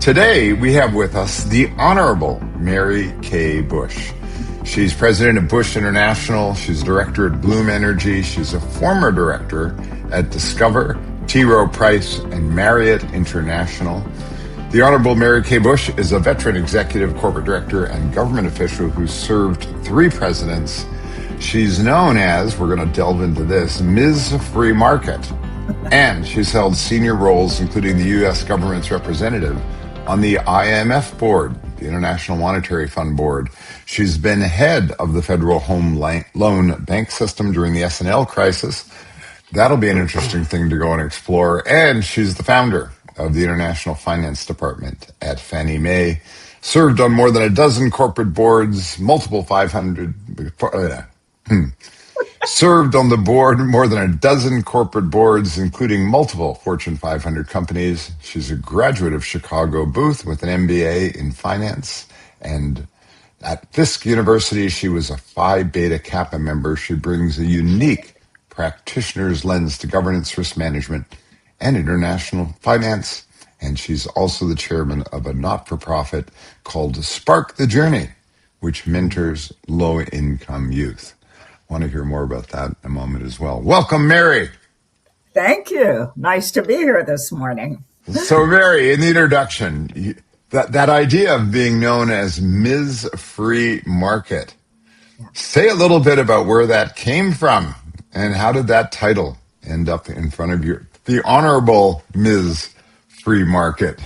Today, we have with us the Honorable Mary Kay Bush. She's president of Bush International. She's director at Bloom Energy. She's a former director at Discover, T. Rowe Price, and Marriott International. The Honorable Mary Kay Bush is a veteran executive, corporate director, and government official who served 3 presidents. She's known as, we're going to delve into this, Ms. Free Market. And she's held senior roles, including the U.S. government's representative on the IMF board, the International Monetary Fund board. She's been head of the Federal Home Loan Bank System during the S&L crisis. That'll be an interesting thing to go and explore. And she's the founder of the International Finance Department at Fannie Mae, served on more than a dozen corporate boards, multiple 500, served on the board more than a dozen corporate boards, including multiple Fortune 500 companies. She's a graduate of Chicago Booth with an MBA in finance. And at Fisk University, she was a Phi Beta Kappa member. She brings a unique practitioner's lens to governance, risk management, and international finance. And she's also the chairman of a not-for-profit called Spark the Journey, which mentors low-income youth. I want to hear more about that in a moment as well. Welcome, Mary. Thank you. Nice to be here this morning. So, Mary, in the introduction, that idea of being known as Ms. Free Market, say a little bit about where that came from and how did that title end up in front of you? The Honorable Ms. Free Market.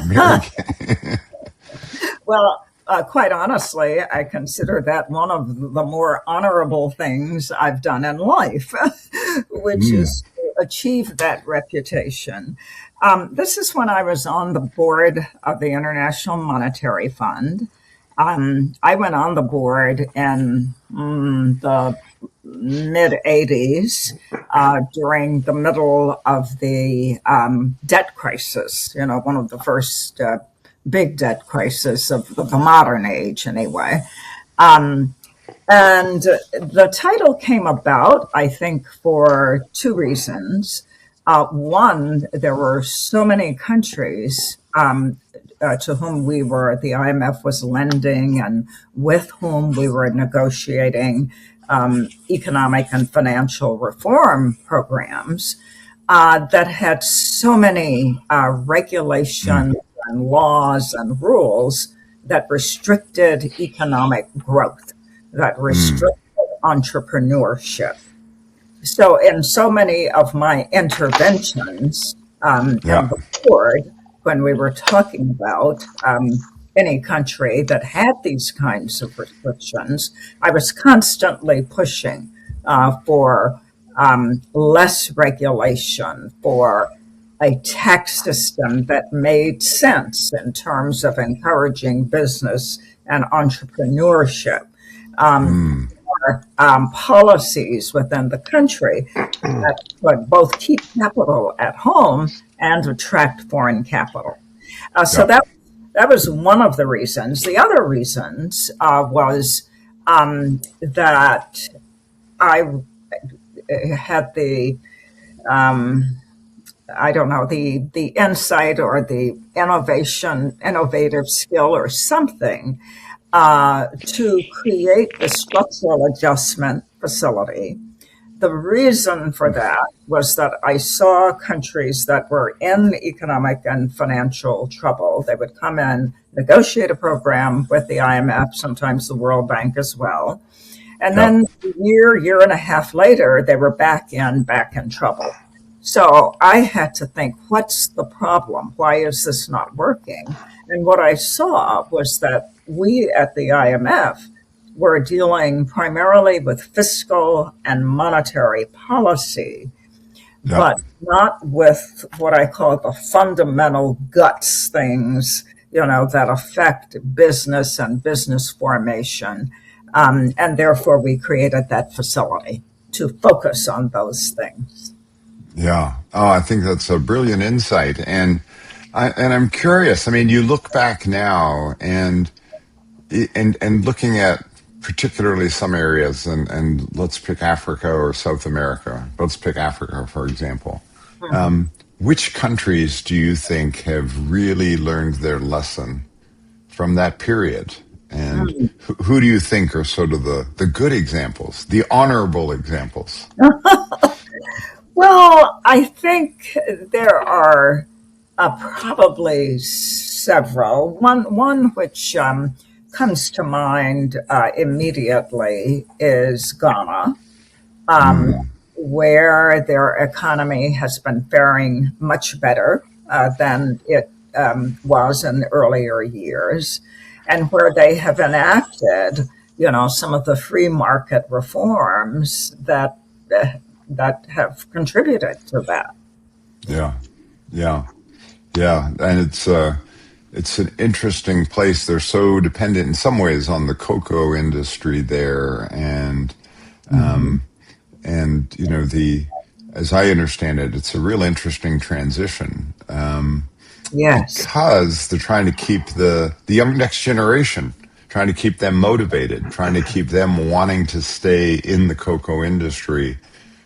Mary Kay. Well, quite honestly, I consider that one of the more honorable things I've done in life, which is to achieve that reputation. This is when I was on the board of the International Monetary Fund. I went on the board in the mid-'80s during the middle of the debt crisis, one of the first big debt crisis of the modern age, anyway. And the title came about, I think, for 2 reasons. One, there were so many countries to whom the IMF was lending and with whom we were negotiating economic and financial reform programs that had so many regulations and laws and rules that restricted economic growth, that restricted entrepreneurship. So in so many of my interventions on the board, when we were talking about any country that had these kinds of restrictions, I was constantly pushing for less regulation, for a tax system that made sense in terms of encouraging business and entrepreneurship, or policies within the country that would both keep capital at home and attract foreign capital. So that was one of the reasons. The other reasons was that I had the the insight or the innovative skill or something to create the structural adjustment facility. The reason for that was that I saw countries that were in economic and financial trouble. They would come in, negotiate a program with the IMF, sometimes the World Bank as well. And then a year and a half later, they were back in trouble. So I had to think, what's the problem? Why is this not working? And what I saw was that we at the IMF were dealing primarily with fiscal and monetary policy, but not with what I call the fundamental guts things, that affect business and business formation. And therefore, we created that facility to focus on those things. Yeah. Oh, I think that's a brilliant insight. And I'm curious. I mean, you look back now and looking at particularly some areas, and let's pick Africa or South America. Let's pick Africa, for example. which countries do you think have really learned their lesson from that period? And who do you think are sort of the good examples, the honorable examples? Well, I think there are probably several. One which comes to mind immediately is Ghana, where their economy has been faring much better than it was in earlier years, and where they have enacted, some of the free market reforms that have contributed to that. Yeah, yeah, yeah, and it's an interesting place. They're so dependent in some ways on the cocoa industry there, and as I understand it, it's a real interesting transition Yes, because they're trying to keep the young next generation, trying to keep them motivated, trying to keep them wanting to stay in the cocoa industry,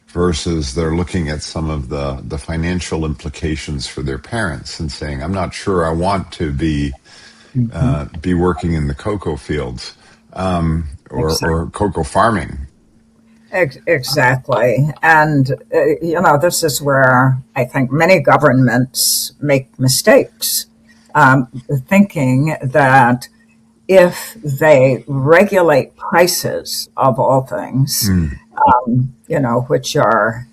versus they're looking at some of the financial implications for their parents and saying, I'm not sure I want to be working in the cocoa fields or cocoa farming. exactly. And, this is where I think many governments make mistakes, thinking that if they regulate prices of all things, which are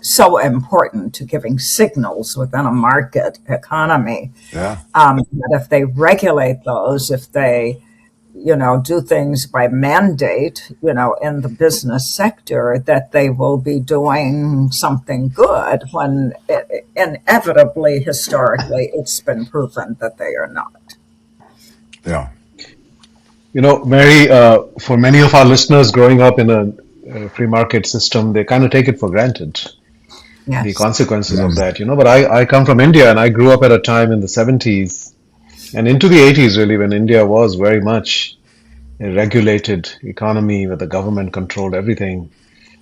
so important to giving signals within a market economy, Yeah, that if they regulate those, if they do things by mandate, in the business sector, that they will be doing something good when inevitably, historically, it's been proven that they are not. yeah, Mary, for many of our listeners growing up in a free market system, they kind of take it for granted, the Yes. consequences of yes, that, But I come from India and I grew up at a time in the 70s and into the 80s, really, when India was very much a regulated economy where the government controlled everything,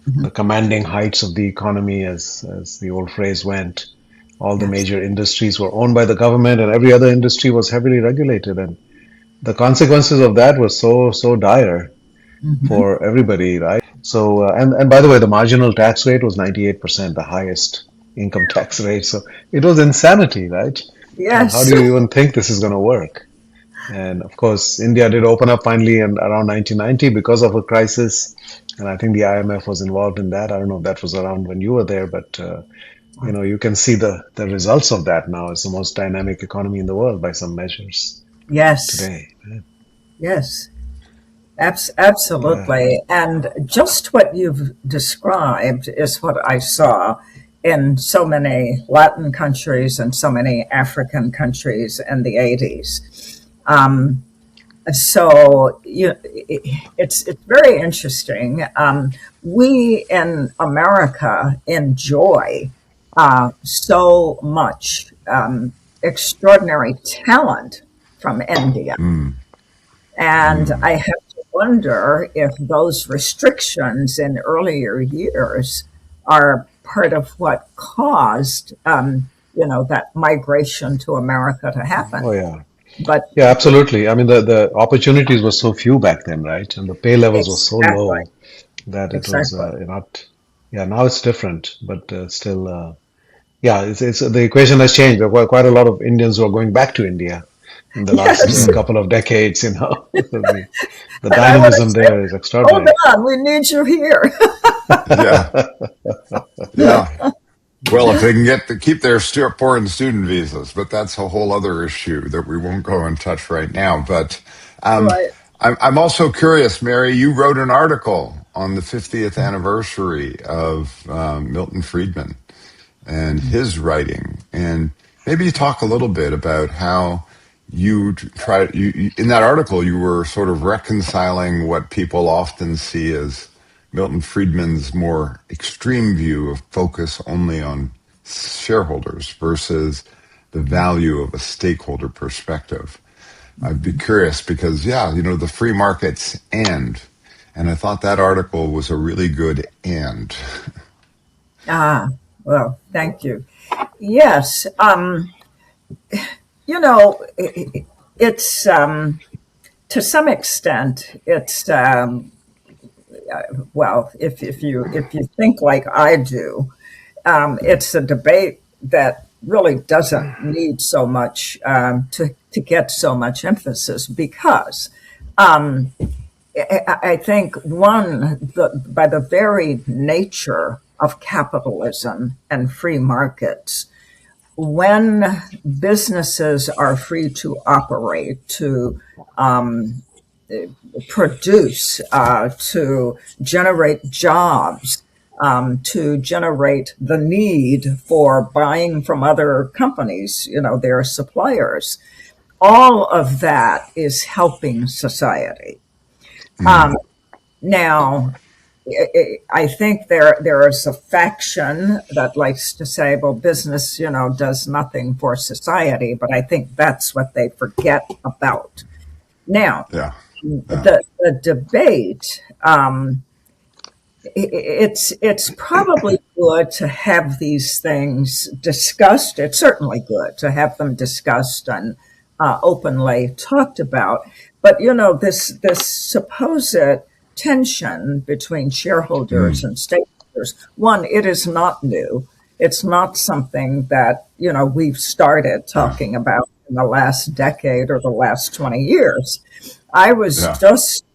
the commanding heights of the economy, as the old phrase went. All the Yes. major industries were owned by the government and every other industry was heavily regulated. And the consequences of that were so dire Hmm. for everybody, right? So, and by the way, the marginal tax rate was 98%, the highest income tax rate. So it was insanity, right? How Yes. do you even think this is going to work? And of course, India did open up finally in around 1990 because of a crisis. And I think the IMF was involved in that. I don't know if that was around when you were there, but you can see the results of that now. It's the most dynamic economy in the world by some measures Yes. today. Yes. Yeah. Absolutely. And just what you've described is what I saw in so many Latin countries and so many African countries in the 80s. So it's very interesting. We in America enjoy so much extraordinary talent from India. And I have to wonder if those restrictions in earlier years are part of what caused, that migration to America to Oh, happen. yeah. But Yeah, absolutely. I mean, the opportunities were so few back then, right? And the pay levels were so exactly, low that it was exactly. not. Yeah, now it's different, but still, yeah, it's the equation has changed. There were quite a lot of Indians who are going back to India in the last Yes. couple of decades. So the And I want to dynamism say, there is hold extraordinary. on, we need you here. yeah, yeah. Well, if they can keep their foreign student visas, but that's a whole other issue that we won't go and touch right now. But um, Right. I'm also curious, Mary. You wrote an article on the 50th anniversary of Milton Friedman and his writing, and maybe you talk a little bit about how in that article you were sort of reconciling what people often see as Milton Friedman's more extreme view of focus only on shareholders versus the value of a stakeholder perspective. I'd be curious because, yeah, the free markets and I thought that article was a really good and. Ah, well, thank you. Yes. You know, it's to some extent, it's well, if you think like I do, it's a debate that really doesn't need so much to get so much emphasis because I think by the very nature of capitalism and free markets, when businesses are free to operate, to produce, to generate jobs, to generate the need for buying from other companies, their suppliers, all of that is helping society. Mm, Now, I think there is a faction that likes to say, well, business, does nothing for society, but I think that's what they forget about. Now, yeah. Yeah. the debate, it's probably good to have these things discussed. It's certainly good to have them discussed and openly talked about. But this supposed tension between shareholders Mm, and stakeholders. One, it is not new. It's not something that we've started yeah. talking about in the last decade or the last 20 years. I was Yeah. just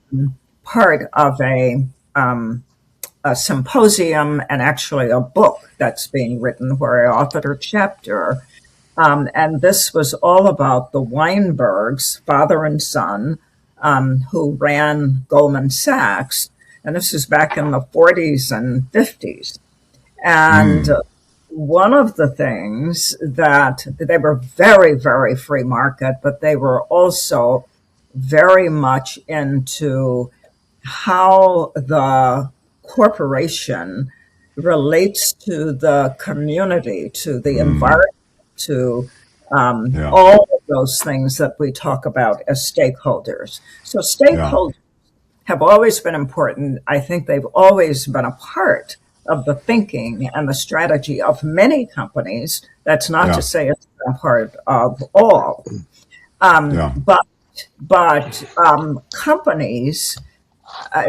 part of a symposium and actually a book that's being written where I authored a chapter. And this was all about the Weinbergs, father and son, who ran Goldman Sachs. And this is back in the 40s and 50s. And Mm, one of the things that they were very, very free market, but they were also very much into how the corporation relates to the community, to the mm, environment, to yeah. all of those things that we talk about as stakeholders. So Yeah. stakeholders have always been important. I think they've always been a part of the thinking and the strategy of many companies. That's not to Yeah. say it's been a part of all. Um, Yeah. but companies, uh,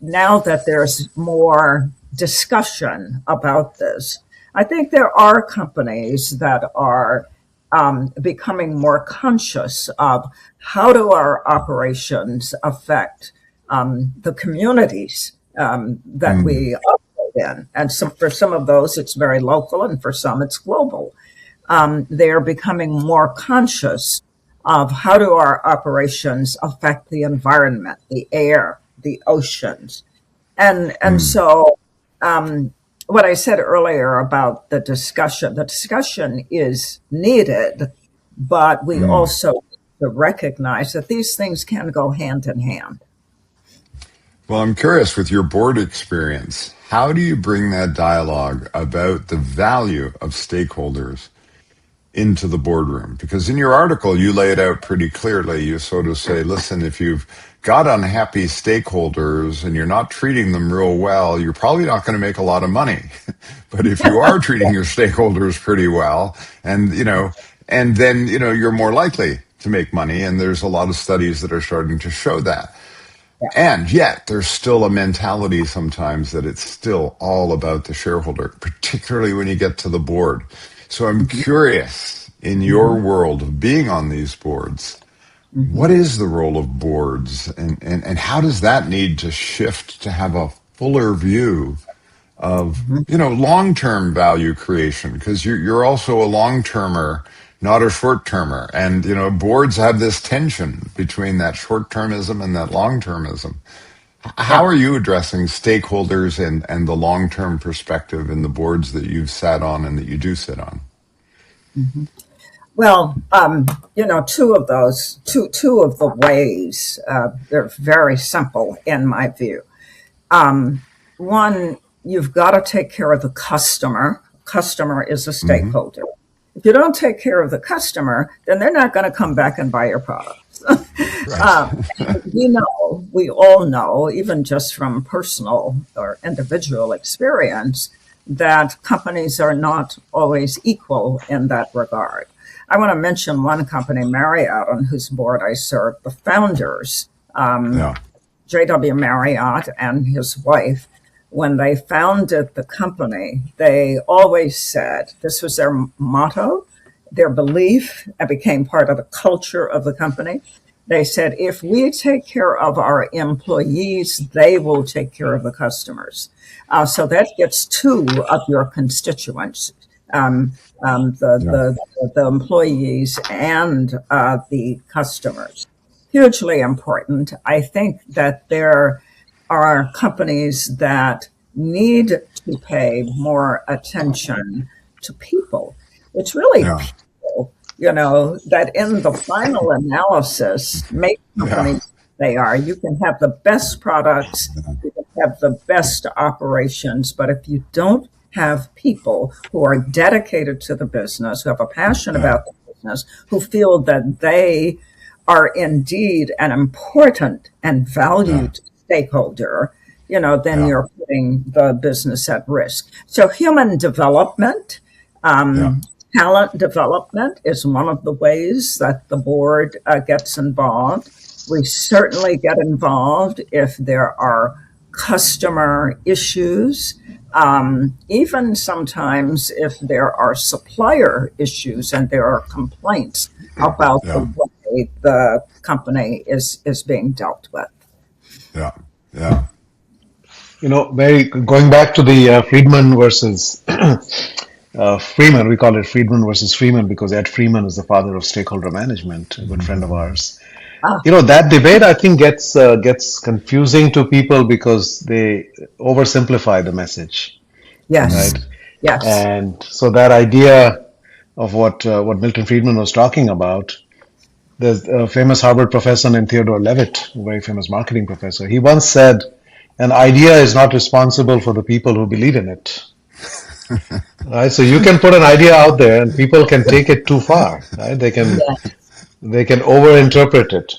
now that there's more discussion about this, I think there are companies that are becoming more conscious of how do our operations affect the communities that Mm, we operate in. And for some of those, it's very local, and for some, it's global. They are becoming more conscious of how do our operations affect the environment, the air, the oceans. And mm, so what I said earlier about the discussion is needed, but we mm. also need to recognize that these things can go hand in hand. Well, I'm curious with your board experience, how do you bring that dialogue about the value of stakeholders into the boardroom? Because in your article, you lay it out pretty clearly. You sort of say, listen, if you've got unhappy stakeholders and you're not treating them real well, you're probably not going to make a lot of money. But if you are treating your stakeholders pretty well, and, and then, you're more likely to make money. And there's a lot of studies that are starting to show that. Yeah. And yet, there's still a mentality sometimes that it's still all about the shareholder, particularly when you get to the board. So I'm Mhm, curious, in your mhm, world of being on these boards, what mhm, is the role of boards and how does that need to shift to have a fuller view of mhm. long-term value creation? Because you're also a long-termer, not a short-termer, and boards have this tension between that short-termism and that long-termism. How Yeah. are you addressing stakeholders and the long-term perspective in the boards that you've sat on and that you do sit on? Mhm. Well, two of the ways, they're very simple in my view. One, you've got to take care of the customer. Customer is a Hmm. stakeholder. If you don't take care of the customer, then they're not going to come back and buy your products. Right. And we all know, even just from personal or individual experience, that companies are not always equal in that regard. I want to mention one company, Marriott, on whose board I serve. The founders, Yeah. J.W. Marriott and his wife, when they founded the company, they always said, this was their motto, their belief, and became part of the culture of the company. They said, if we take care of our employees, they will take care of the customers. So that gets two of your constituents, the employees and the customers. Hugely important. I think that there are companies that need to pay more attention to people. It's really Yeah. people, that in the final analysis make companies they are. You can have the best products, you can have the best operations, but if you don't have people who are dedicated to the business, who have a passion about the business, who feel that they are indeed an important and valued stakeholder, then you're putting the business at risk. So human development, talent development is one of the ways that the board gets involved. We certainly get involved if there are customer issues, even sometimes if there are supplier issues and there are complaints about the way the company is being dealt with. Yeah. Yeah. Mary, going back to the Friedman versus Freeman, we call it Friedman versus Freeman because Ed Freeman is the father of stakeholder management, a good friend of ours. That debate, I think, gets confusing to people because they oversimplify the message. Yes. Right? Yes. And so that idea of what Milton Friedman was talking about, there's a famous Harvard professor named Theodore Levitt, a very famous marketing professor. He once said, an idea is not responsible for the people who believe in it. Right? So you can put an idea out there and people can take it too far. Right? They can overinterpret it.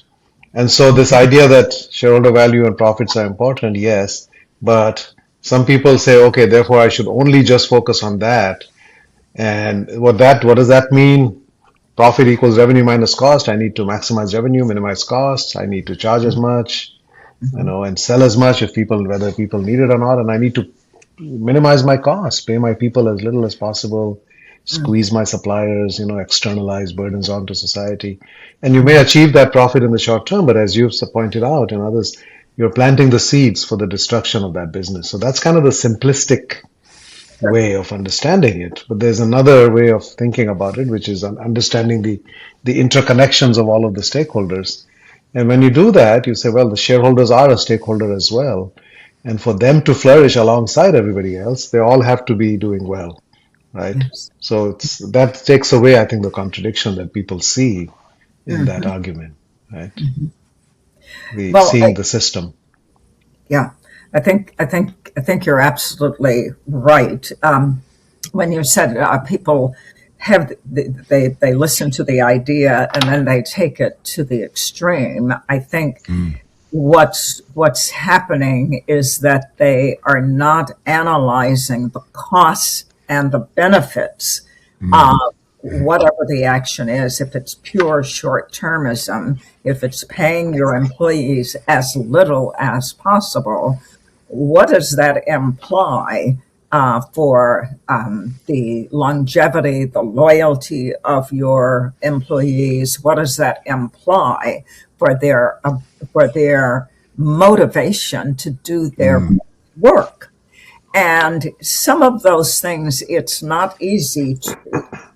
And so this idea that shareholder value and profits are important, yes, but some people say, okay, therefore I should only just focus on that. And what does that mean? Profit equals revenue minus cost. I need to maximize revenue, minimize costs. I need to charge as much, and sell as much whether people need it or not. And I need to minimize my costs, pay my people as little as possible, squeeze my suppliers, externalize burdens onto society. And you may achieve that profit in the short term, but as you've pointed out and others, you're planting the seeds for the destruction of that business. So that's kind of the simplistic way of understanding it. But there's another way of thinking about it, which is understanding the interconnections of all of the stakeholders. And when you do that, you say, well, the shareholders are a stakeholder as well. And for them to flourish alongside everybody else, they all have to be doing well, right? Yes. So that takes away, I think, the contradiction that people see in that argument, right? Seeing the system. Yeah, I think you're absolutely right. When you said people they listen to the idea and then they take it to the extreme, I think what's happening is that they are not analyzing the costs and the benefits of whatever the action is. If it's pure short-termism, if it's paying your employees as little as possible, what does that imply for the longevity, the loyalty of your employees? What does that imply for their motivation to do their work? And some of those things, it's not easy to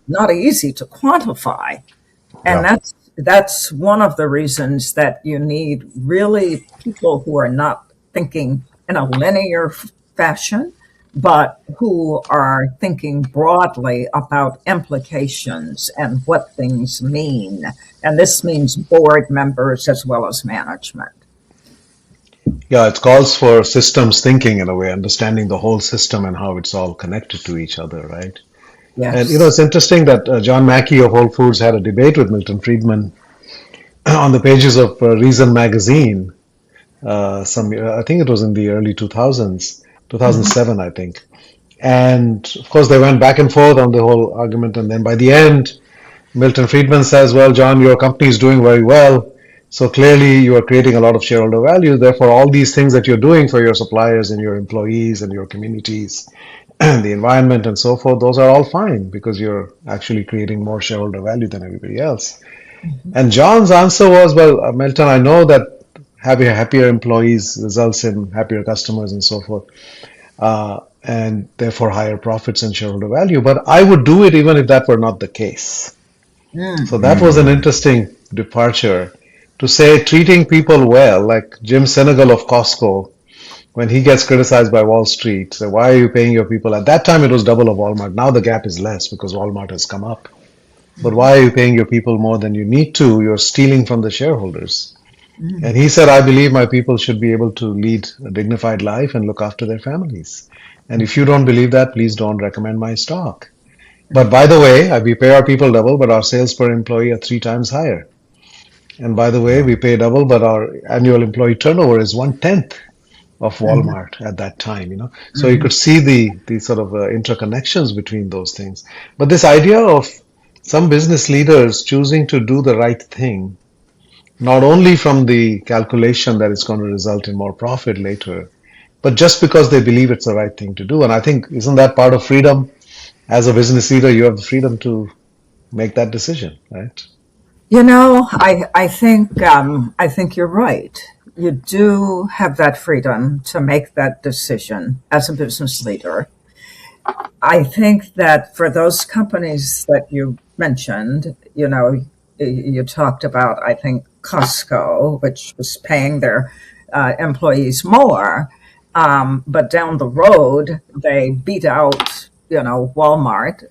quantify, and that's one of the reasons that you need really people who are not thinking in a linear fashion, but who are thinking broadly about implications and what things mean. And this means board members as well as management. Yeah, it calls for systems thinking in a way, understanding the whole system and how it's all connected to each other, right? Yes. And it's interesting that John Mackey of Whole Foods had a debate with Milton Friedman on the pages of Reason magazine. I think it was in the early 2000s, 2007, I think. And of course, they went back and forth on the whole argument. And then by the end, Milton Friedman says, well, John, your company is doing very well. So clearly you are creating a lot of shareholder value. Therefore, all these things that you're doing for your suppliers and your employees and your communities and the environment and so forth, those are all fine because you're actually creating more shareholder value than everybody else. And John's answer was, well, Milton, I know that having happier employees results in happier customers and so forth, and therefore higher profits and shareholder value. But I would do it even if that were not the case. So that was an interesting departure to say treating people well, like Jim Sinegal of Costco, when he gets criticized by Wall Street, say, why are you paying your people? At that time, it was double of Walmart. Now the gap is less because Walmart has come up. But why are you paying your people more than you need to? You're stealing from the shareholders. And he said, I believe my people should be able to lead a dignified life and look after their families. And if you don't believe that, please don't recommend my stock. But by the way, we pay our people double, but our sales per employee are 3 times higher. And by the way, we pay double, but our annual employee turnover is 1/10 of Walmart at that time. So you could see the sort of interconnections between those things. But this idea of some business leaders choosing to do the right thing, not only from the calculation that it's going to result in more profit later, but just because they believe it's the right thing to do. And I think, isn't that part of freedom? As a business leader, you have the freedom to make that decision, right? I think you're right. You do have that freedom to make that decision as a business leader. I think that for those companies that you mentioned, you talked about, I think, Costco, which was paying their employees more, but down the road, they beat out, Walmart,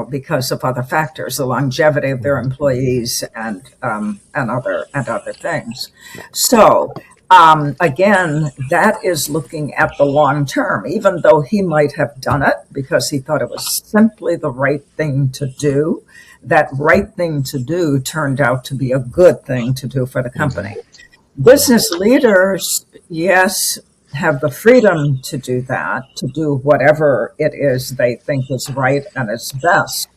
because of other factors, the longevity of their employees and other things. So again, that is looking at the long term, even though he might have done it because he thought it was simply the right thing to do. That right thing to do turned out to be a good thing to do for the company. Business leaders, yes, have the freedom to do that, to do whatever it is they think is right and is best.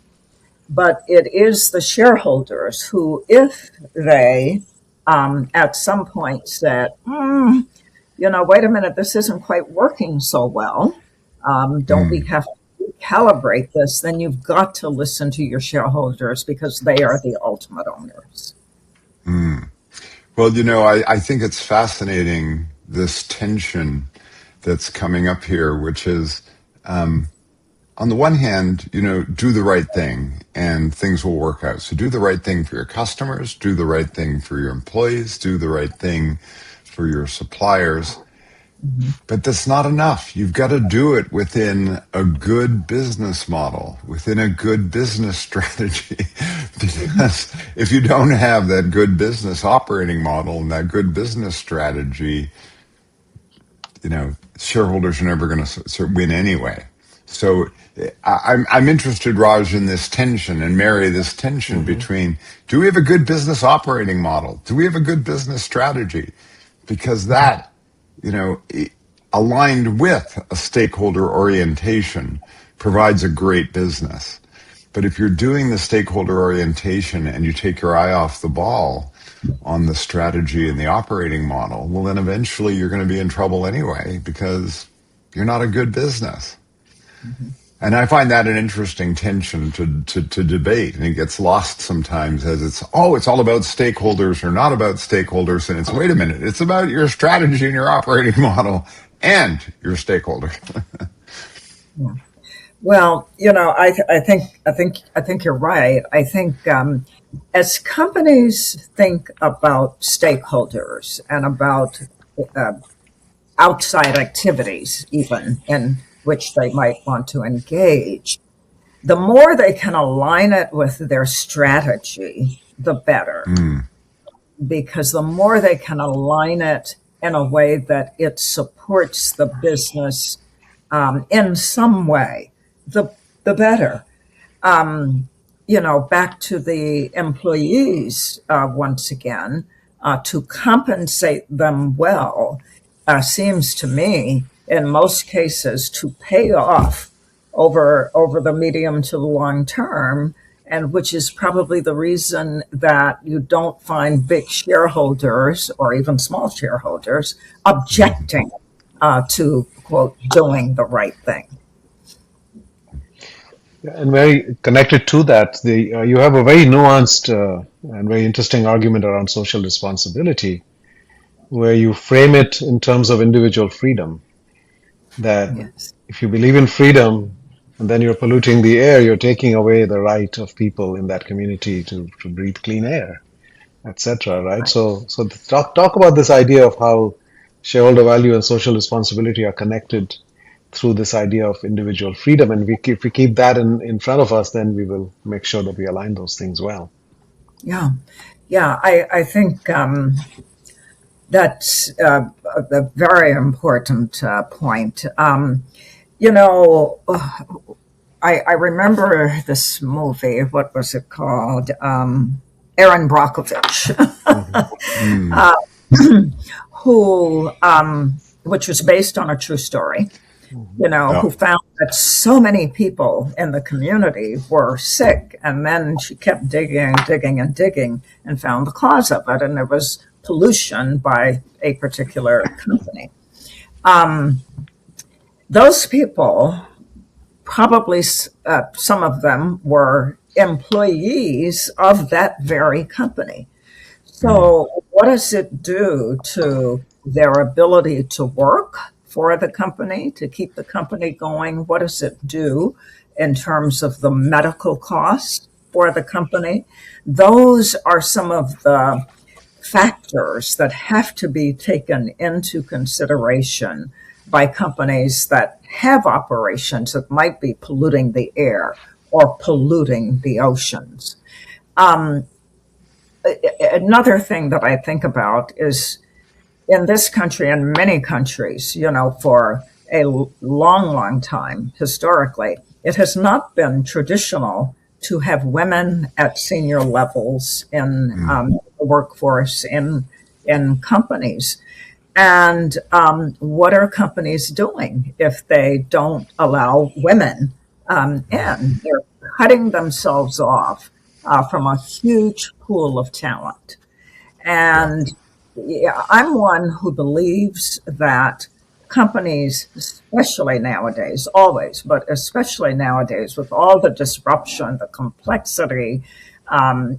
But it is the shareholders who, if they at some point said, wait a minute, this isn't quite working so well. Don't we have to calibrate this? Then you've got to listen to your shareholders because they are the ultimate owners. Well, I think it's fascinating, this tension that's coming up here, which is, on the one hand, do the right thing and things will work out. So do the right thing for your customers, do the right thing for your employees, do the right thing for your suppliers. But that's not enough. You've got to do it within a good business model, within a good business strategy. Because if you don't have that good business operating model and that good business strategy, shareholders are never going to win anyway. So I'm interested, Raj, in this tension, and Mary, this tension between, do we have a good business operating model? Do we have a good business strategy? Because that, aligned with a stakeholder orientation, provides a great business. But if you're doing the stakeholder orientation and you take your eye off the ball on the strategy and the operating model, well, then eventually you're going to be in trouble anyway because you're not a good business. And I find that an interesting tension to debate, and it gets lost sometimes as it's all about stakeholders or not about stakeholders, and it's, wait a minute, it's about your strategy and your operating model and your stakeholder. Yeah. Well, I think you're right. I think as companies think about stakeholders and about outside activities, even in which they might want to engage, the more they can align it with their strategy, the better. Because the more they can align it in a way that it supports the business in some way, the better. Back to the employees once again, to compensate them well seems to me in most cases to pay off over the medium to the long term, and which is probably the reason that you don't find big shareholders or even small shareholders objecting to, quote, doing the right thing. And very connected to that, you have a very nuanced and very interesting argument around social responsibility, where you frame it in terms of individual freedom. That Yes. if you believe in freedom and then you're polluting the air, you're taking away the right of people in that community to breathe clean air, etc. Right? Right. So talk about this idea of how shareholder value and social responsibility are connected through this idea of individual freedom. And if we keep that in front of us, then we will make sure that we align those things well. Yeah. Yeah. I think that's a very important point. You know, I remember this movie. What was it called? Aaron Brockovich, who, which was based on a true story, who found that so many people in the community were sick. And then she kept digging, digging, and digging and found the cause of it. And it was pollution by a particular company. Those people, probably some of them were employees of that very company. So what does it do to their ability to work for the company, to keep the company going? What does it do in terms of the medical costs for the company? Those are some of the factors that have to be taken into consideration by companies that have operations that might be polluting the air or polluting the oceans. Another thing that I think about is in this country and many countries, for a long, long time, historically, it has not been traditional to have women at senior levels in the workforce, in companies. And what are companies doing if they don't allow women in? They're cutting themselves off from a huge pool of talent. And I'm one who believes that companies, especially nowadays, always, but especially nowadays, with all the disruption, the complexity,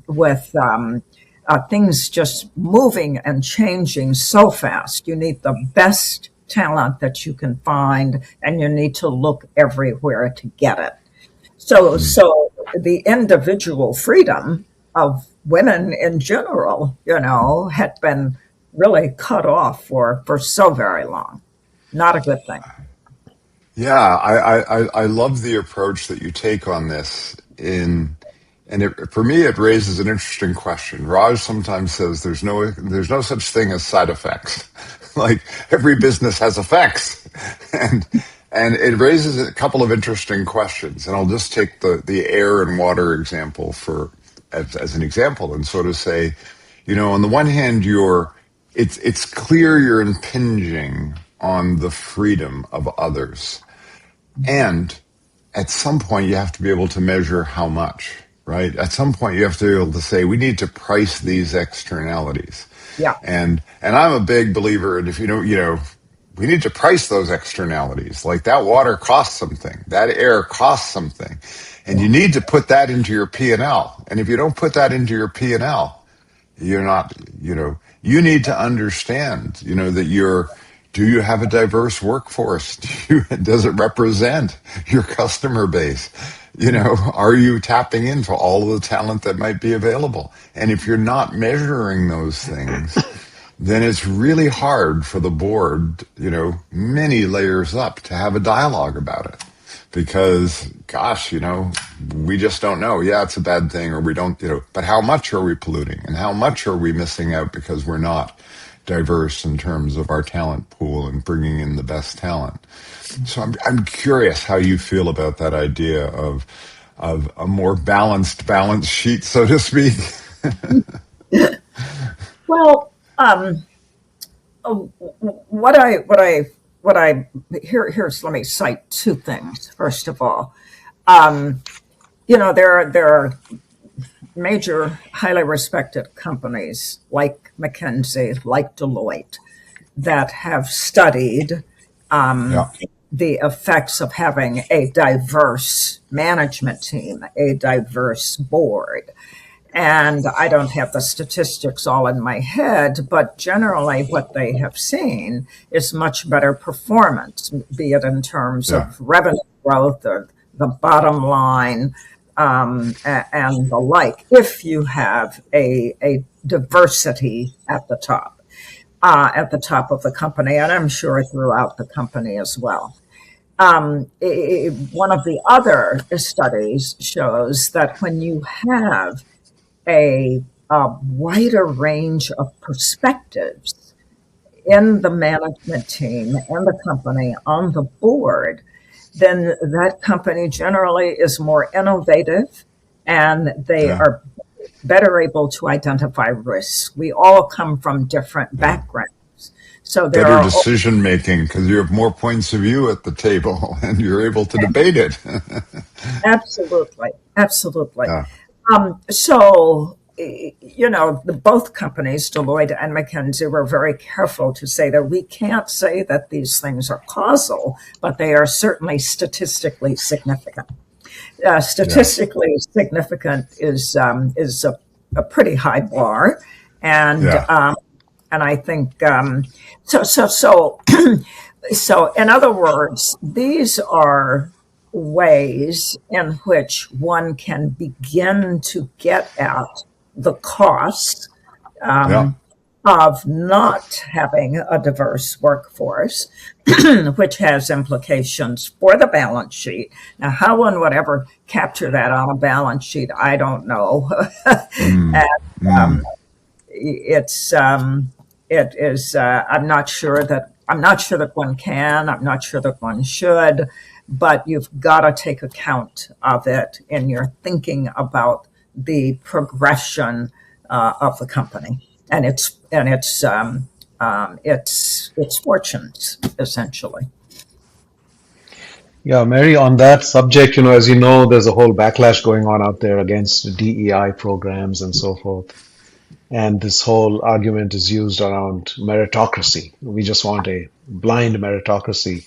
with things just moving and changing so fast, you need the best talent that you can find, and you need to look everywhere to get it. So the individual freedom of women in general, had been really cut off for so very long. Not a good thing. Yeah, I love the approach that you take on this. For me, it raises an interesting question. Raj sometimes says there's no such thing as side effects. Like every business has effects, and it raises a couple of interesting questions. And I'll just take the air and water example as an example, and sort of say, on the one hand, it's clear you're impinging on the freedom of others. And at some point, you have to be able to measure how much, right? At some point, you have to be able to say, we need to price these externalities. Yeah. And I'm a big believer in, if you don't, we need to price those externalities. Like that water costs something, that air costs something, and you need to put that into your P&L. And if you don't put that into your P&L, you're not, you need to understand, that do you have a diverse workforce? Does it represent your customer base? Are you tapping into all of the talent that might be available? And if you're not measuring those things, then it's really hard for the board, many layers up, to have a dialogue about it. Because, gosh, we just don't know. Yeah, it's a bad thing, or we don't, but how much are we polluting? And how much are we missing out because we're not diverse in terms of our talent pool and bringing in the best talent? So I'm curious how you feel about that idea of a more balanced balance sheet, so to speak. Well, what I here's let me cite two things. First of all, there are major, highly respected companies like McKinsey, like Deloitte, that have studied Yeah. the effects of having a diverse management team, a diverse board. And I don't have the statistics all in my head, but generally what they have seen is much better performance, be it in terms Yeah. of revenue growth or the bottom line, and the like, if you have a diversity at the top of the company, and I'm sure throughout the company as well. One of the other studies shows that when you have a wider range of perspectives in the management team and the company on the board, then that company generally is more innovative and they Yeah. are better able to identify risks. We all come from different Yeah. backgrounds. So there Better are decision making because you have more points of view at the table and you're able to debate it. absolutely. Yeah. So, both companies, Deloitte and McKinsey, were very careful to say that we can't say that these things are causal, but they are certainly statistically significant. Statistically significant is a pretty high bar, and Yeah. I think so. So, in other words, these are ways in which one can begin to get at the cost Yeah. of not having a diverse workforce, which has implications for the balance sheet. Now, how one would ever capture that on a balance sheet, I don't know. Mm. And, Mm. it is. I'm not sure that one can. I'm not sure that one should. But you've got to take account of it in your thinking about the progression of the company and its fortunes, essentially. Yeah, Mary, on that subject, as you know, there's a whole backlash going on out there against DEI programs and so forth. And this whole argument is used around meritocracy. We just want a blind meritocracy,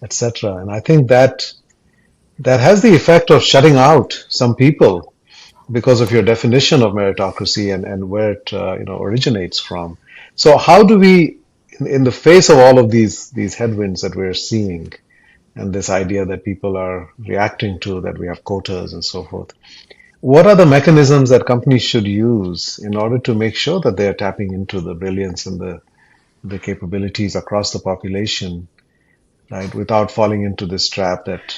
etc. And I think that has the effect of shutting out some people because of your definition of meritocracy and where it originates from. So how do we, in the face of all of these headwinds that we're seeing, and this idea that people are reacting to, that we have quotas and so forth, what are the mechanisms that companies should use in order to make sure that they are tapping into the brilliance and the capabilities across the population, right, without falling into this trap that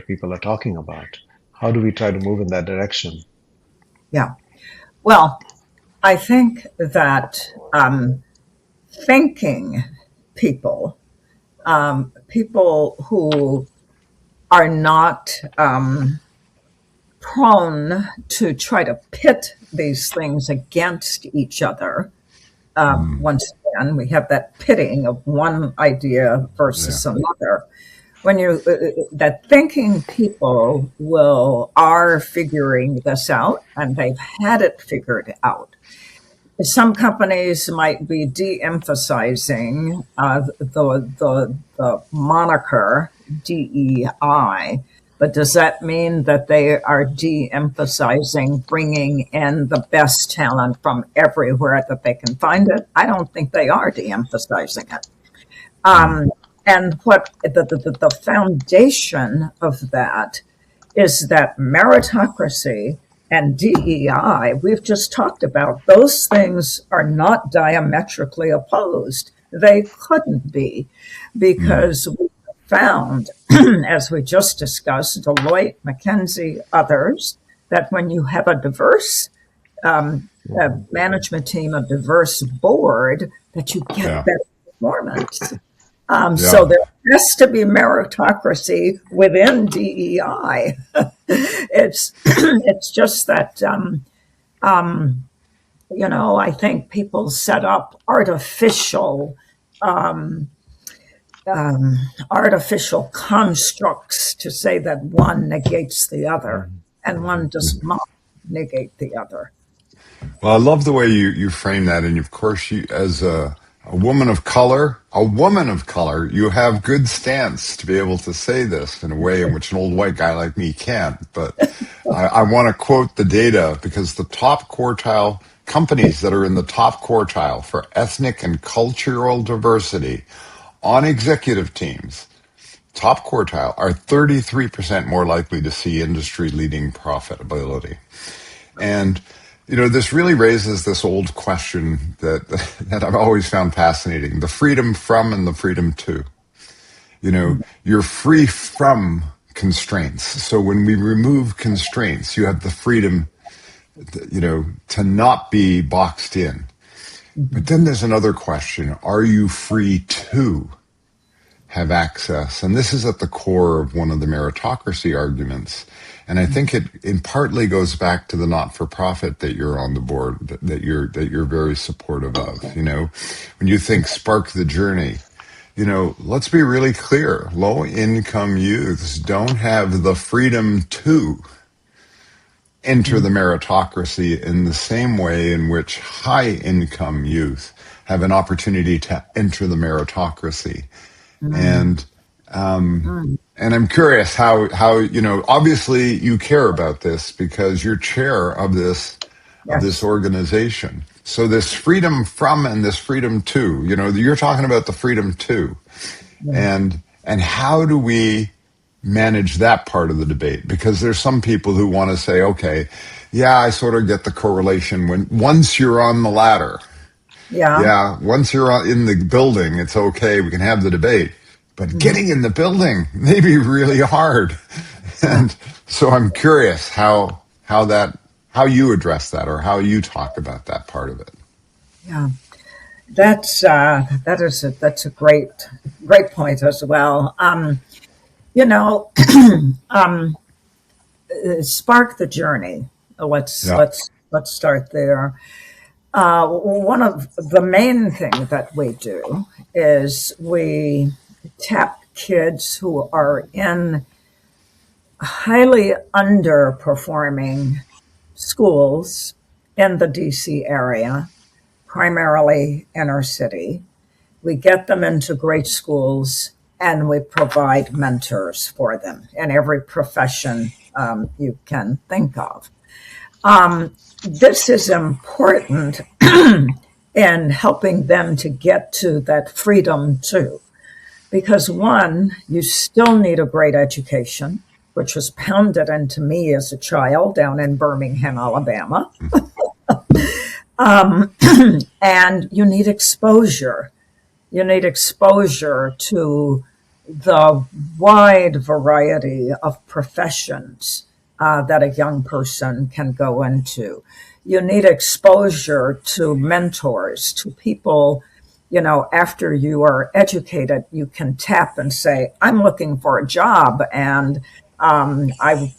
people are talking about? How do we try to move in that direction? Yeah. Well, I think that thinking people, people who are not prone to try to pit these things against each other. Once again, we have that pitting of one idea Yeah. versus another. When that thinking people are figuring this out, and they've had it figured out. Some companies might be de-emphasizing the moniker DEI, but does that mean that they are de-emphasizing bringing in the best talent from everywhere that they can find it? I don't think they are de-emphasizing it. And what the foundation of that is that meritocracy and DEI, we've just talked about, those things are not diametrically opposed. They couldn't be, because we found, as we just discussed, Deloitte, McKinsey, others, that when you have a diverse management team, a diverse board, that you get Yeah. better performance. Yeah. So there has to be meritocracy within DEI. It's just that I think people set up artificial artificial constructs to say that one negates the other, and one does not negate the other. Well, I love the way you frame that. And of course, you, as a woman of color, you have good stance to be able to say this in a way in which an old white guy like me can't. But I want to quote the data, because the top quartile companies that are in the top quartile for ethnic and cultural diversity on executive teams, top quartile, are 33% more likely to see industry leading profitability. And this really raises this old question that I've always found fascinating: the freedom from and the freedom to. You're free from constraints. So when we remove constraints, you have the freedom, to not be boxed in. But then there's another question: are you free to have access? And this is at the core of one of the meritocracy arguments. And I think it partly goes back to the not-for-profit that you're on the board, that you're very supportive of. When you think spark the journey, let's be really clear: low-income youths don't have the freedom to enter the meritocracy in the same way in which high-income youth have an opportunity to enter the meritocracy. And I'm curious how obviously you care about this because you're chair of this organization. So this freedom from and this freedom to, you're talking about the freedom to, and how do we manage that part of the debate? Because there's some people who want to say, okay, yeah, I sort of get the correlation once you're on the ladder. Yeah, once you're in the building, it's okay, we can have the debate. But getting in the building may be really hard. And so I'm curious how you address that, or how you talk about that part of it. Yeah, that's a great point as well. Spark the journey. Let's start there. One of the main things that we do is we tap kids who are in highly underperforming schools in the DC area, primarily inner city. We get them into great schools, and we provide mentors for them in every profession you can think of. This is important in helping them to get to that freedom too. Because one, you still need a great education, which was pounded into me as a child down in Birmingham, Alabama. And you need exposure. You need exposure to the wide variety of professions that a young person can go into. You need exposure to mentors, to people, after you are educated, you can tap and say, I'm looking for a job, and I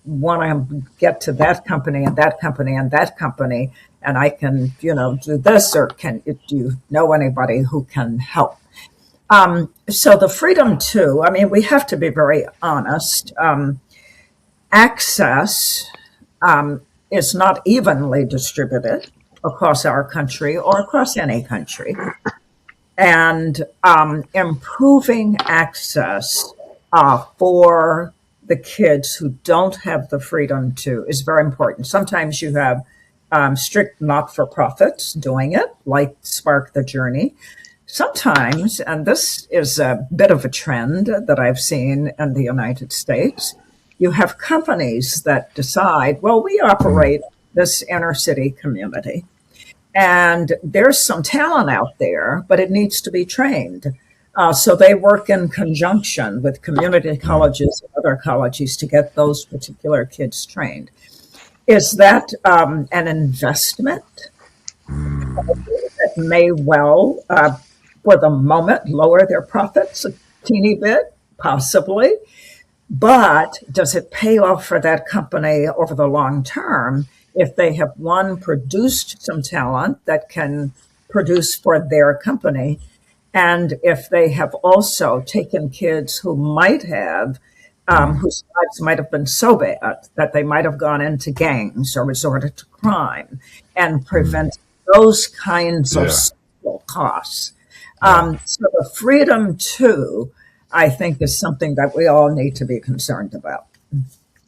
want to get to that company and that company and that company, and I can, do this, or do you know anybody who can help? So the freedom to, we have to be very honest. Access is not evenly distributed across our country or across any country. And improving access for the kids who don't have the freedom to is very important. Sometimes you have strict not-for-profits doing it, like Spark the Journey. Sometimes, and this is a bit of a trend that I've seen in the United States, you have companies that decide, well, we operate this inner city community, and there's some talent out there, but it needs to be trained. So they work in conjunction with community colleges and other colleges to get those particular kids trained. Is that an investment that may well, for the moment, lower their profits a teeny bit, possibly? But does it pay off for that company over the long term if they have, one, produced some talent that can produce for their company, And if they have also taken kids who might have, whose lives might have been so bad that they might have gone into gangs or resorted to crime, and prevent those kinds of Yeah. social costs. Yeah. So the freedom, too, I think is something that we all need to be concerned about.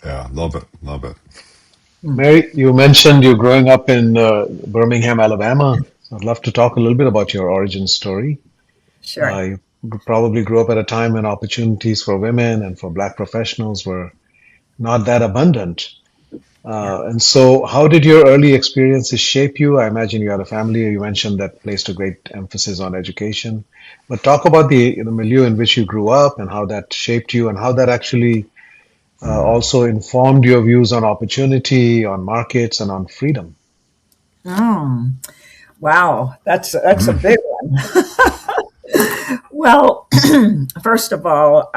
Yeah. Love it. Love it. Mary, you mentioned you growing up in Birmingham, Alabama. So I'd love to talk a little bit about your origin story. Sure. You probably grew up at a time when opportunities for women and for Black professionals were not that abundant. Yeah. And so, how did your early experiences shape you? I imagine you had a family you mentioned that placed a great emphasis on education. But talk about the milieu in which you grew up and how that shaped you and how that actually also informed your views on opportunity, on markets, and on freedom. Mm. Wow, that's a big one. Well, first of all,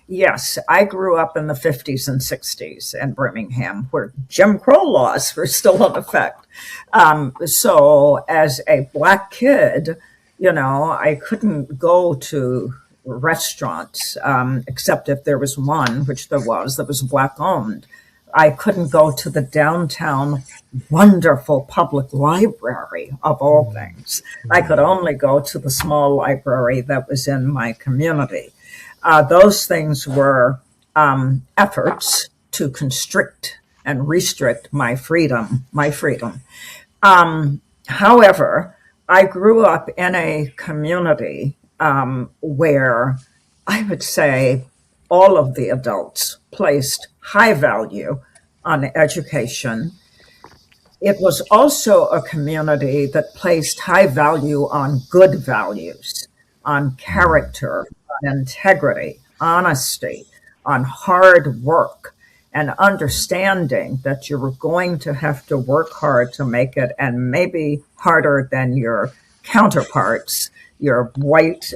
yes, I grew up in the 50s and 60s in Birmingham, where Jim Crow laws were still in effect. So, as a Black kid, I couldn't go to restaurants except if there was one, which there was, that was Black owned. I couldn't go to the downtown wonderful public library of all things. I could only go to the small library that was in my community. Those things were efforts to constrict and restrict my freedom. However, I grew up in a community where I would say all of the adults placed high value on education. It was also a community that placed high value on good values, on character, on integrity, honesty, on hard work, and understanding that you were going to have to work hard to make it, and maybe harder than your counterparts, your white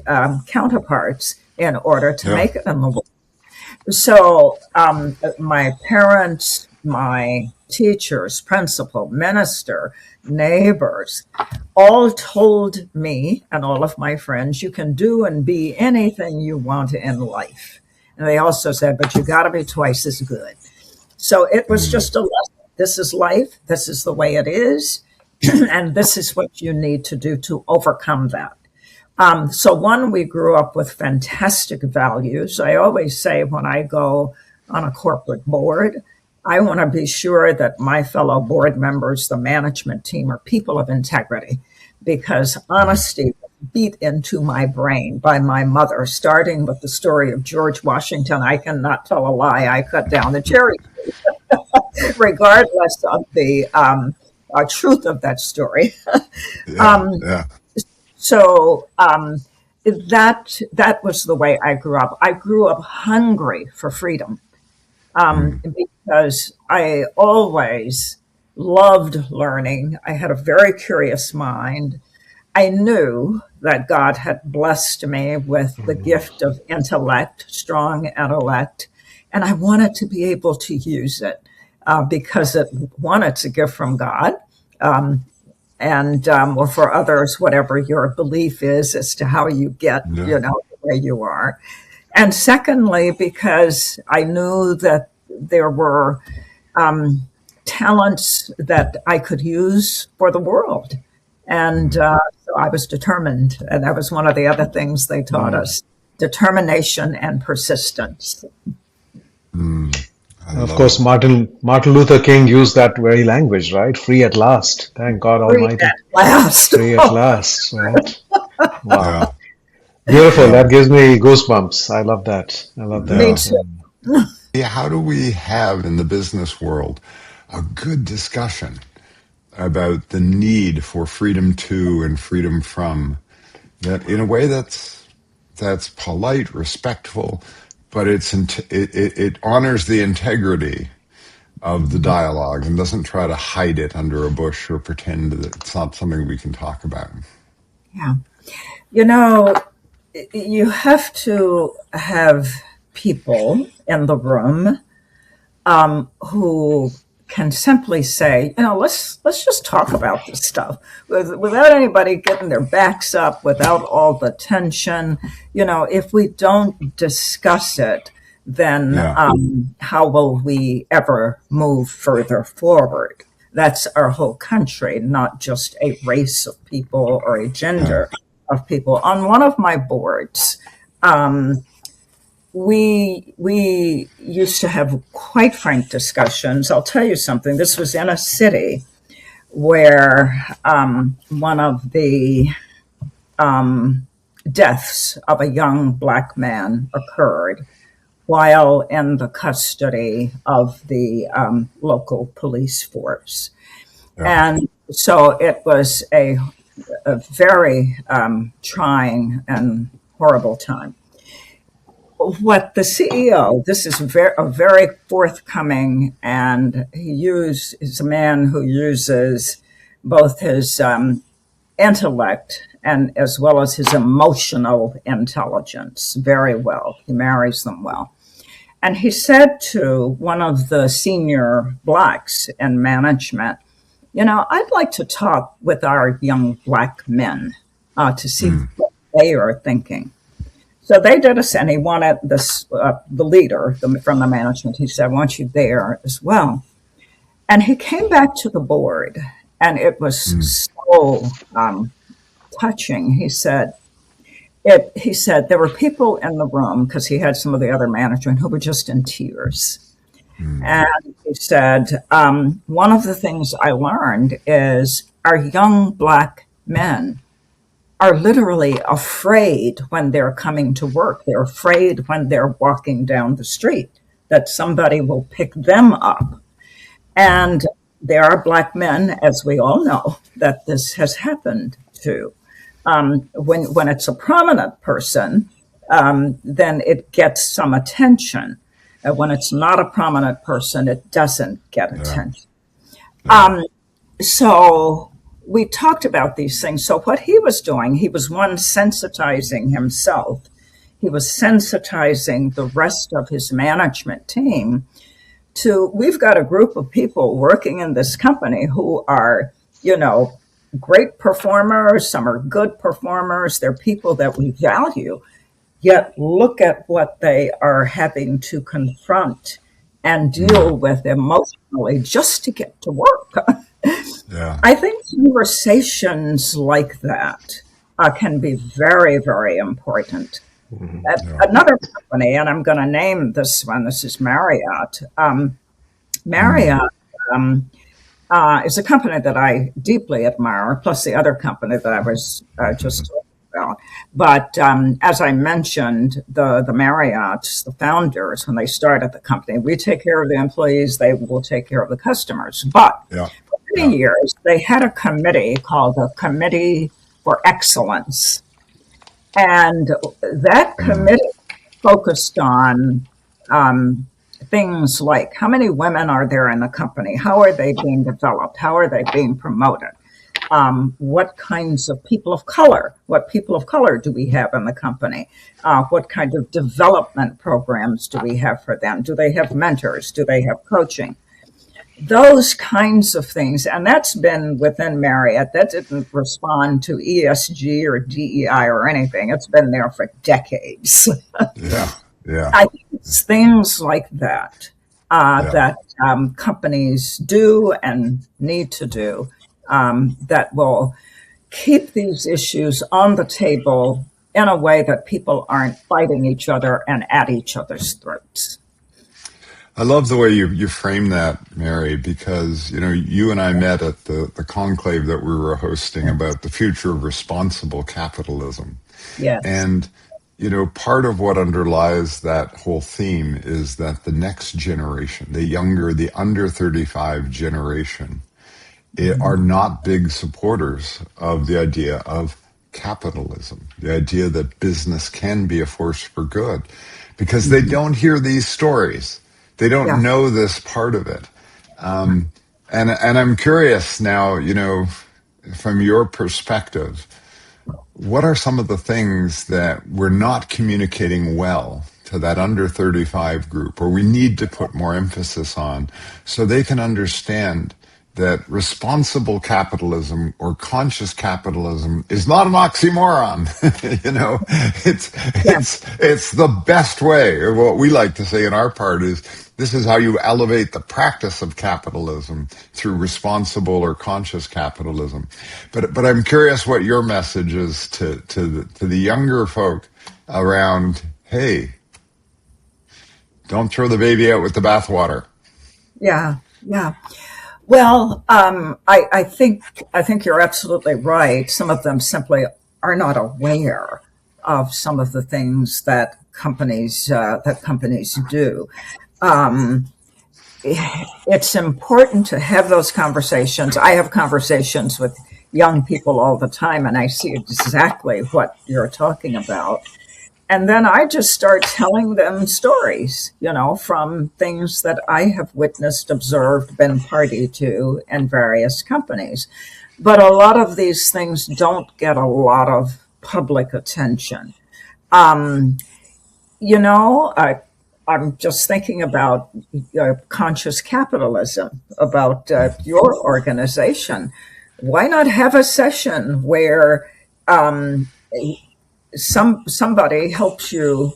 counterparts, in order to Yeah. make it in the world. So my parents, my teachers, principal, minister, neighbors, all told me and all of my friends, you can do and be anything you want in life. And they also said, but you got to be twice as good. So it was just a lesson. This is life. This is the way it is. And this is what you need to do to overcome that. So one, we grew up with fantastic values. I always say when I go on a corporate board, I want to be sure that my fellow board members, the management team, are people of integrity, because honesty was beat into my brain by my mother, starting with the story of George Washington. I cannot tell a lie. I cut down the cherry tree, regardless of the truth of that story. Yeah. Yeah. So that was the way I grew up. I grew up hungry for freedom because I always loved learning. I had a very curious mind. I knew that God had blessed me with the gift of intellect, strong intellect, and I wanted to be able to use it because it's a gift from God. And or for others, whatever your belief is as to how you get, Yeah. where you are. And secondly, because I knew that there were talents that I could use for the world. And so I was determined. And that was one of the other things they taught us, determination and persistence. Of course, Martin Luther King used that very language, right? Free at last. Thank God Free Almighty. at last. Free at last, right? Yeah. Wow. Beautiful. Yeah. That gives me goosebumps. I love that. I love Me Yeah. that. too. Yeah. How do we have in the business world a good discussion about the need for freedom to and freedom from, that in a way that's polite, respectful, but it honors the integrity of the dialogue and doesn't try to hide it under a bush or pretend that it's not something we can talk about. Yeah. You know, you have to have people in the room who can simply say, let's just talk about this stuff without anybody getting their backs up, without all the tension. If we don't discuss it, then how will we ever move further forward? That's our whole country, not just a race of people or a gender of people. On one of my boards, we used to have quite frank discussions. I'll tell you something. This was in a city where one of the deaths of a young Black man occurred while in the custody of the local police force. Yeah. And so it was a very trying and horrible time. What the CEO, this is a very forthcoming, and is a man who uses both his intellect and as well as his emotional intelligence very well. He marries them well. And he said to one of the senior Blacks in management, I'd like to talk with our young Black men to see what they are thinking. So they did and he wanted this, the leader from the management, he said, I want you there as well. And he came back to the board, and it was so touching. He said there were people in the room, because he had some of the other management who were just in tears. And he said, one of the things I learned is our young Black men are literally afraid when they're coming to work. They're afraid when they're walking down the street that somebody will pick them up. And there are Black men, as we all know, that this has happened to. When it's a prominent person, then it gets some attention. When it's not a prominent person, it doesn't get attention. So we talked about these things. So what he was doing, he was sensitizing himself. He was sensitizing the rest of his management team to, we've got a group of people working in this company who are, great performers. Some are good performers. They're people that we value. Yet look at what they are having to confront and deal with emotionally just to get to work. Yeah. I think conversations like that can be very, very important. Another company, and I'm going to name this one, this is Marriott. Marriott is a company that I deeply admire, plus the other company that I was just talking about. But as I mentioned, the Marriotts, the founders, when they started the company, we take care of the employees, they will take care of the customers. But for many years, they had a committee called the Committee for Excellence. And that committee focused on things like how many women are there in the company? How are they being developed? How are they being promoted? What kinds of people of color do we have in the company? What kind of development programs do we have for them? Do they have mentors? Do they have coaching? Those kinds of things. And that's been within Marriott. That didn't respond to ESG or DEI or anything. It's been there for decades. Yeah. I think it's things like that that companies do and need to do that will keep these issues on the table in a way that people aren't fighting each other and at each other's throats. I love the way you frame that, Mary, because, you and I met at the conclave that we were hosting about the future of responsible capitalism. Yes. And, part of what underlies that whole theme is that the next generation, the under 35 generation, are not big supporters of the idea of capitalism, the idea that business can be a force for good, because they don't hear these stories. They don't know this part of it. And I'm curious now, from your perspective, what are some of the things that we're not communicating well to that under 35 group, or we need to put more emphasis on, so they can understand that responsible capitalism or conscious capitalism is not an oxymoron. Yeah. It's the best way. Or what we like to say in our part is, this is how you elevate the practice of capitalism through responsible or conscious capitalism. But I'm curious what your message is to the younger folk around, hey, don't throw the baby out with the bathwater. Yeah. Well, I think you're absolutely right. Some of them simply are not aware of some of the things that companies do. It's important to have those conversations. I have conversations with young people all the time, and I see exactly what you're talking about. And then I just start telling them stories, from things that I have witnessed, observed, been party to in various companies. But a lot of these things don't get a lot of public attention. I'm just thinking about conscious capitalism, about your organization. Why not have a session where somebody helps you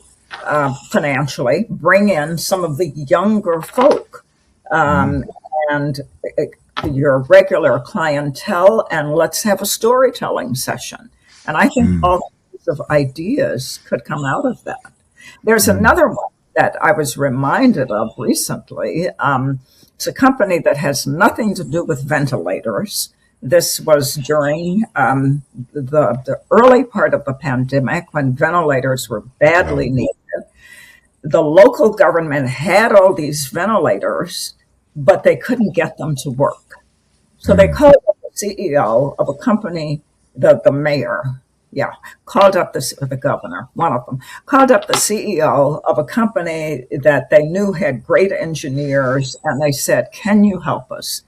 financially bring in some of the younger folk and your regular clientele, and let's have a storytelling session. And I think all kinds of ideas could come out of that. There's another one that I was reminded of recently. It's a company that has nothing to do with ventilators. This was during the early part of the pandemic, when ventilators were badly needed. The local government had all these ventilators, but they couldn't get them to work. So they called up the CEO of a company, the mayor, called up the governor, one of them, called up the CEO of a company that they knew had great engineers, and they said, "Can you help us?"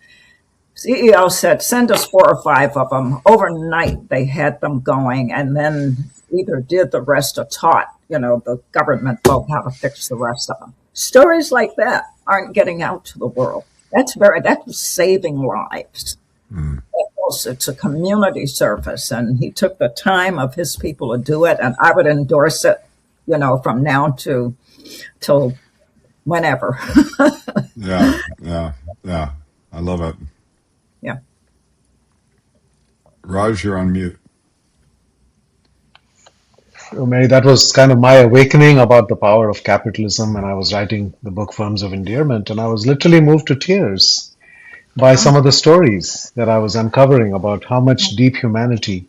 CEO said, "Send us 4 or 5 of them." Overnight, they had them going, and then either did the rest or taught, the government folk how to fix the rest of them. Stories like that aren't getting out to the world. That's saving lives. It's a community service, and he took the time of his people to do it, and I would endorse it, from now till whenever. Yeah. I love it. Yeah. Raj, you're on mute. So, Mary, that was kind of my awakening about the power of capitalism, and I was writing the book Firms of Endearment, and I was literally moved to tears by some of the stories that I was uncovering about how much deep humanity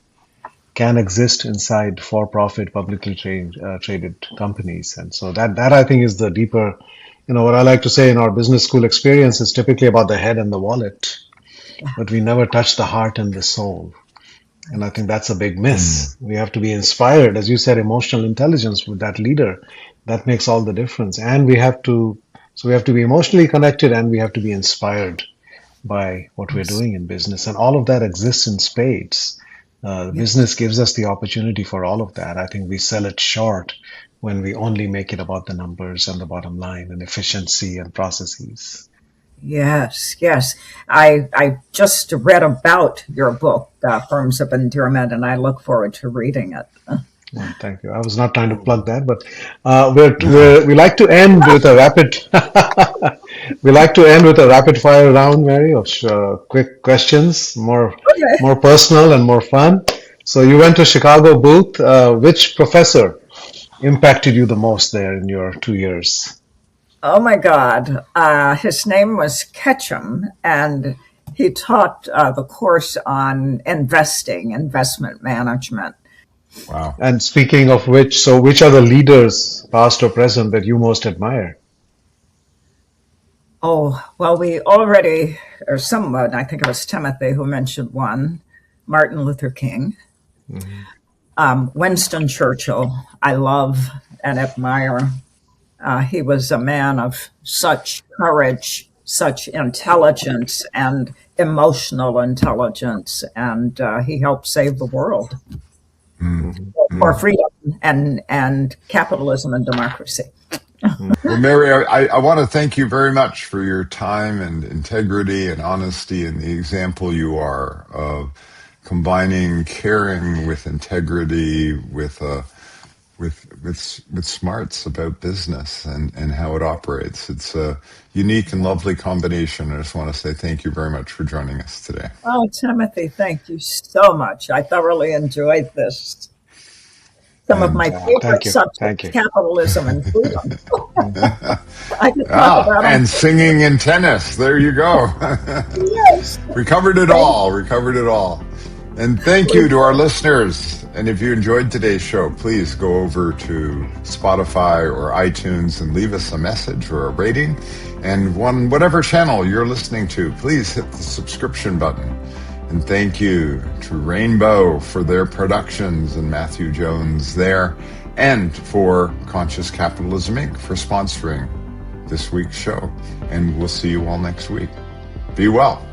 can exist inside for-profit, publicly traded companies. And so that I think is the deeper, what I like to say in our business school experience is typically about the head and the wallet, but we never touch the heart and the soul. And I think that's a big miss. We have to be inspired, as you said, emotional intelligence with that leader. That makes all the difference. And we have to be emotionally connected, and we have to be inspired by what we're doing in business. And all of that exists in spades. Business gives us the opportunity for all of that. I think we sell it short when we only make it about the numbers and the bottom line and efficiency and processes. Yes. I just read about your book, Firms of Endearment, and I look forward to reading it. Well, thank you. I was not trying to plug that, but we like to end with a rapid fire round, Mary, of quick questions, more personal and more fun. So you went to Chicago Booth. Which professor impacted you the most there in your 2 years? Oh my God. His name was Ketchum, and he taught the course on investment management. Wow. And speaking of which are the leaders, past or present, that you most admire? Oh, well, someone, I think it was Timothy who mentioned one, Martin Luther King. Winston Churchill, I love and admire. He was a man of such courage, such intelligence and emotional intelligence, and he helped save the world for freedom and capitalism and democracy. Well, Mary, I want to thank you very much for your time and integrity and honesty and the example you are of combining caring with integrity with smarts about business and how it operates. It's a unique and lovely combination. I just want to say thank you very much for joining us today. Oh, Timothy, thank you so much. I thoroughly enjoyed this. Some of And my favorite Thank you. subjects, capitalism and freedom. I could talk about and them. singing and tennis. There you go. Yes. We covered it all. We covered it all. And thank you to our listeners. And if you enjoyed today's show, please go over to Spotify or iTunes and leave us a message or a rating. And whatever channel you're listening to, please hit the subscription button. And thank you to Rainbow for their productions and Matthew Jones there, and for Conscious Capitalism Inc. for sponsoring this week's show. And we'll see you all next week. Be well.